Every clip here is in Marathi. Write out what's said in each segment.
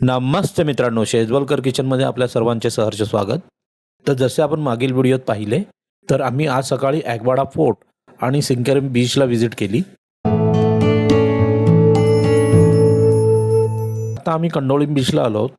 नमस्ते मित्रांनो, शेजवलकर किचनमध्ये आपल्या सर्वांचे सहर्ष स्वागत. तर जसे आपण मागील व्हिडिओत पाहिले, तर आम्ही आज सकाळी ॲग्वाडा फोर्ट आणि सिंकेरिम बीचला व्हिजिट केली. आता आम्ही कंडोलिम बीचला आलो आहोत.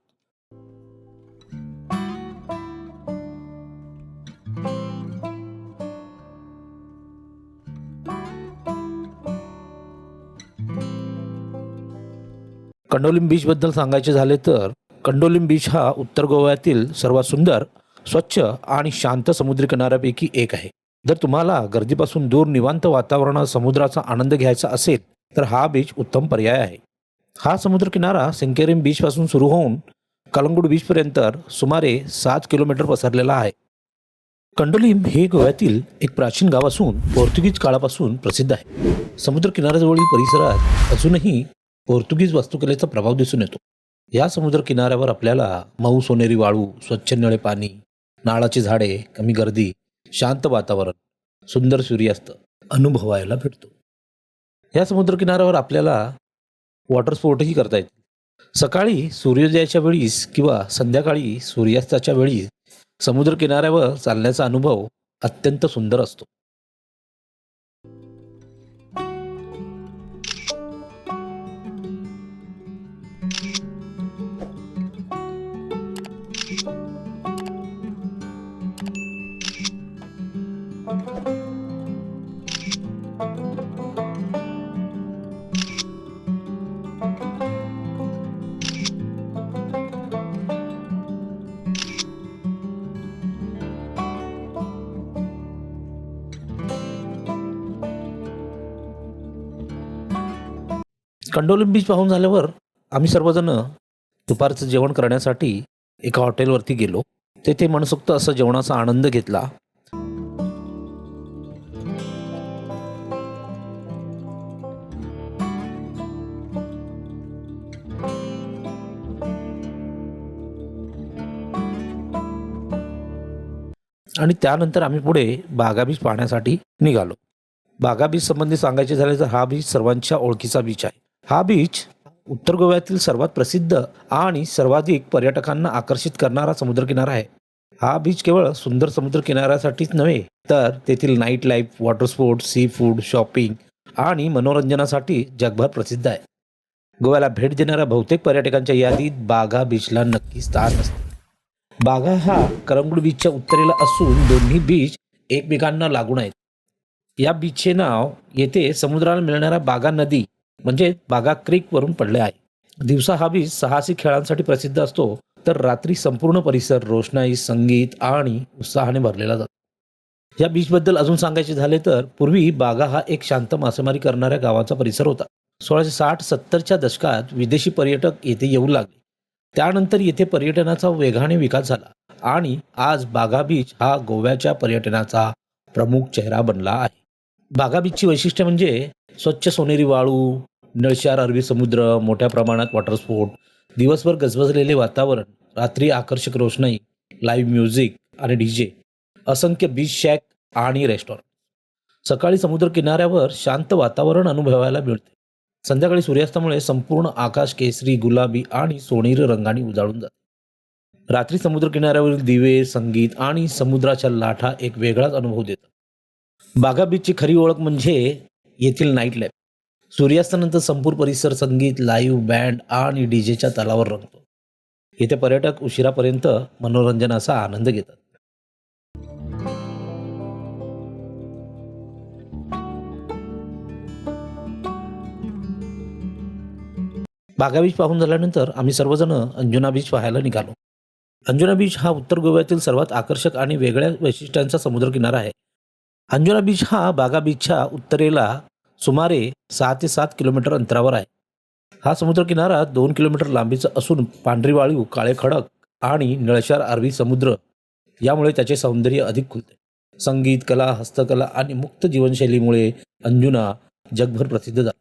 कंडोलिम बीचबद्दल सांगायचे झाले तर कंडोलिम बीच हा उत्तर गोव्यातील सर्वात सुंदर, स्वच्छ आणि शांत समुद्री किनाऱ्यापैकी एक आहे. जर तुम्हाला गर्दीपासून दूर निवांत वातावरणात समुद्राचा आनंद घ्यायचा असेल तर हा बीच उत्तम पर्याय आहे. हा समुद्र किनारा सिंकेरिम बीचपासून सुरू होऊन कलंगूट बीचपर्यंत सुमारे 7 किलोमीटर पसरलेला आहे. कंडोलिम हे गोव्यातील एक प्राचीन गाव असून पोर्तुगीज काळापासून प्रसिद्ध आहे. समुद्र किनाऱ्याजवळील परिसरात अजूनही पोर्तुगीज वास्तुकलेचा प्रभाव दिसून येतो. या समुद्र किनाऱ्यावर आपल्याला मऊ सोनेरी वाळू, स्वच्छ निळे पाणी, नारळाची झाडे, कमी गर्दी, शांत वातावरण, सुंदर सूर्यास्त अनुभवायला भेटतो. या समुद्र किनाऱ्यावर आपल्याला वॉटर स्पोर्टही करता येतील. सकाळी सूर्योदयाच्या वेळीस किंवा संध्याकाळी सूर्यास्ताच्या वेळी समुद्र किनाऱ्यावर चालण्याचा अनुभव अत्यंत सुंदर असतो. कंडोलिम बीच पाहून झाल्यावर आम्ही सर्वजण दुपारचं जेवण करण्यासाठी एका हॉटेलवरती गेलो. तेथे मनसोक्त असं जेवणाचा आनंद घेतला. आणि त्यानंतर आम्ही पुढे बागा बीच पाहण्यासाठी निघालो. बागा बीच संबंधी सांगायचे झाले तर हा बीच सर्वांच्या ओळखीचा बीच आहे. हा बीच उत्तर गोव्यातील सर्वात प्रसिद्ध आणि सर्वाधिक पर्यटकांना आकर्षित करणारा समुद्रकिनारा आहे. हा बीच केवळ सुंदर समुद्र किनाऱ्यासाठीच नव्हे तर तेथील nightlife, water sports, seafood, shopping आणि मनोरंजनासाठी जगभर प्रसिद्ध आहे. गोव्याला भेट देणाऱ्या बहुतेक पर्यटकांच्या यादीत बागा बीचला नक्की स्थान असते. बागा हा कलंगूट बीचच्या उत्तरेला असून दोन्ही बीच एकमेकांना लागून आहेत. या बीचचे नाव येथे समुद्राला मिळणाऱ्या बागा नदी म्हणजे बागा क्रीक वरून पडले आहे. दिवसा हा बीच साहसी खेळांसाठी प्रसिद्ध असतो तर रात्री संपूर्ण परिसर रोषणाई, संगीत आणि उत्साहाने भरलेला जातो. या बीचबद्दल अजून सांगायचे झाले तर पूर्वी बागा हा एक शांत मासेमारी करणाऱ्या गावाचा परिसर होता. 1660-70च्या दशकात विदेशी पर्यटक येथे येऊ लागले. त्यानंतर येथे पर्यटनाचा वेगाने विकास झाला आणि आज बागा बीच हा गोव्याच्या पर्यटनाचा प्रमुख चेहरा बनला आहे. बागा बीचची वैशिष्ट्य म्हणजे स्वच्छ सोनेरी वाळू, निळशार अरबी समुद्र, मोठ्या प्रमाणात वॉटर स्पोर्ट, दिवसभर गजबजलेले वातावरण, रात्री आकर्षक रोषणाई, लाईव्ह म्युझिक आणि डीजे, असंख्य बीच शॅक आणि रेस्टॉरंट. सकाळी समुद्र किनाऱ्यावर शांत वातावरण अनुभवायला मिळते. संध्याकाळी सूर्यास्तामुळे संपूर्ण आकाश केसरी, गुलाबी आणि सोनेरी रंगाने उजाळून जाते. रात्री समुद्र किनाऱ्यावरील दिवे, संगीत आणि समुद्राच्या लाटा एक वेगळाच अनुभव देतात. बागा बीचची खरी ओळख म्हणजे येथील नाईट लाईफ. सूर्यास्तानंतर संपूर्ण परिसर संगीत, लाईव्ह बँड आणि डीजेच्या तालावर रंगतो. येथे पर्यटक उशिरापर्यंत मनोरंजनाचा आनंद घेतात. बागा बीच पाहून झाल्यानंतर आम्ही सर्वजण अंजुना बीच पाहायला निघालो. अंजुना बीच हा उत्तर गोव्यातील सर्वात आकर्षक आणि वेगळ्या वैशिष्ट्यांचा समुद्रकिनारा आहे. अंजुना बीच हा बागा बीचच्या उत्तरेला सुमारे 6 ते 7 किलोमीटर अंतरावर आहे. हा समुद्रकिनारा 2 किलोमीटर लांबीचा असून पांढरी वाळू, काळे खडक आणि निळशार अरबी समुद्र यामुळे त्याचे सौंदर्य अधिक खुलते. संगीत, कला, हस्तकला आणि मुक्त जीवनशैलीमुळे अंजुना जगभर प्रसिद्ध झाला.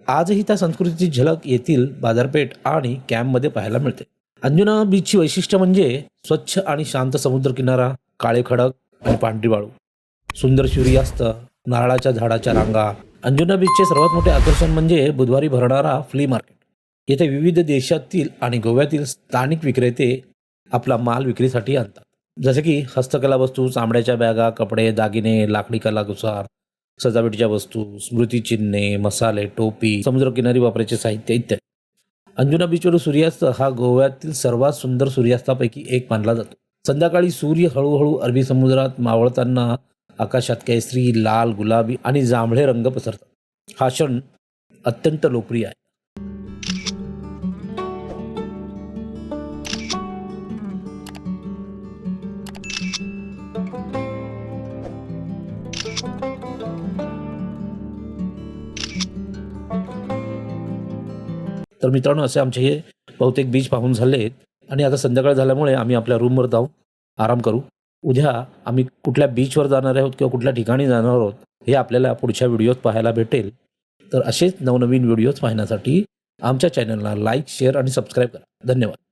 आजही त्या संस्कृतीची झलक येथील बाजारपेठ आणि कॅम्पमध्ये पाहायला मिळते. अंजुना बीचची वैशिष्ट्य म्हणजे स्वच्छ आणि शांत समुद्र किनारा, काळे खडक आणि पांढरी वाळू, सुंदर सूर्यास्त, नारळाच्या झाडाच्या रांगा. अंजुना बीचचे सर्वात मोठे आकर्षण म्हणजे बुधवारी भरणारा फ्ली मार्केट. येथे विविध देशातील आणि गोव्यातील स्थानिक विक्रेते आपला माल विक्रीसाठी आणतात. जसे की हस्तकला वस्तू, चामड्याच्या बॅगा, कपडे, दागिने, लाकडी कलाकुसर, सजावटीच्या वस्तू, स्मृतिचिन्हे, मसाले, टोपी, समुद्रकिनारी वापरायचे साहित्य इत्यादी. अंजुना बीचवर सूर्यास्त हा गोव्यातील सर्वात सुंदर सूर्यास्तापैकी एक मानला जातो. संध्याकाळी सूर्य हळूहळू अरबी समुद्रात मावळताना आकाशात केसरी, लाल, गुलाबी आणि जांभळे रंग पसरतात. हा क्षण अत्यंत लोकप्रिय आहे. तर मित्रांनो, असे आमचे हे बहुतेक बीच पाहून झालेत आणि आता संध्याकाळ झाल्यामुळे आम्ही आपल्या रूमवर जाऊ आराम करू. उद्या आम्ही कुठल्या बीचवर जाणार आहोत किंवा कुठल्या ठिकाणी जाणार आहोत हे आपल्याला पुढच्या व्हिडिओत पाहायला भेटेल. तर असेच नवनवीन व्हिडिओज पाहण्यासाठी आमच्या चॅनलला लाईक, शेअर आणि सबस्क्राईब करा. धन्यवाद.